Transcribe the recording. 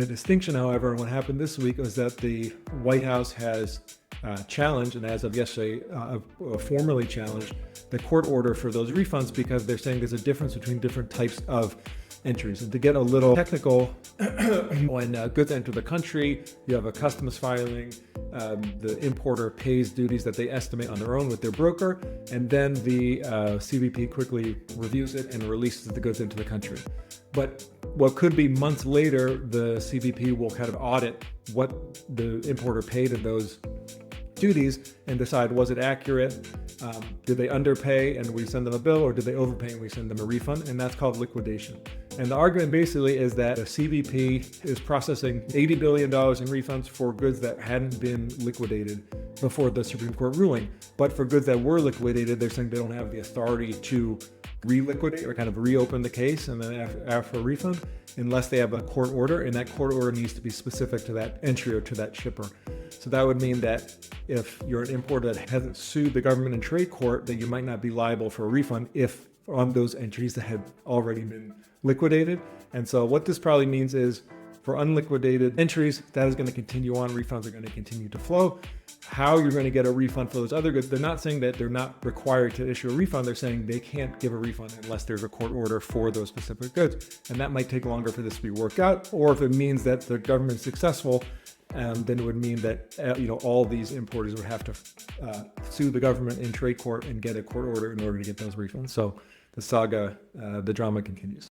The distinction, however, what happened this week was that the White House has challenged, and as of yesterday, formally challenged the court order for those refunds because they're saying there's a difference between different types of entries. And to get a little technical, when goods enter the country, you have a customs filing, the importer pays duties that they estimate on their own with their broker, and then the CBP quickly reviews it and releases the goods into the country. But what could be months later, the CBP will kind of audit what the importer paid in those duties and decide, was it accurate? Did they underpay and we send them a bill, or did they overpay and we send them a refund? And that's called liquidation. And the argument basically is that the CBP is processing $80 billion in refunds for goods that hadn't been liquidated before the Supreme Court ruling. But for goods that were liquidated, they're saying they don't have the authority to reliquidate or kind of reopen the case and then ask for a refund unless they have a court order, and that court order needs to be specific to that entry or to that shipper. So that would mean that if you're an importer that hasn't sued the government in trade court, that you might not be liable for a refund if on those entries that had already been liquidated. And so what this probably means is for unliquidated entries, that is going to continue on. Refunds are going to continue to flow. How you're going to get a refund for those other goods, they're not saying that they're not required to issue a refund. They're saying they can't give a refund unless there's a court order for those specific goods. And that might take longer for this to be worked out. Or if it means that the government's successful, then it would mean that all these importers would have to sue the government in trade court and get a court order in order to get those refunds. So the saga, the drama continues.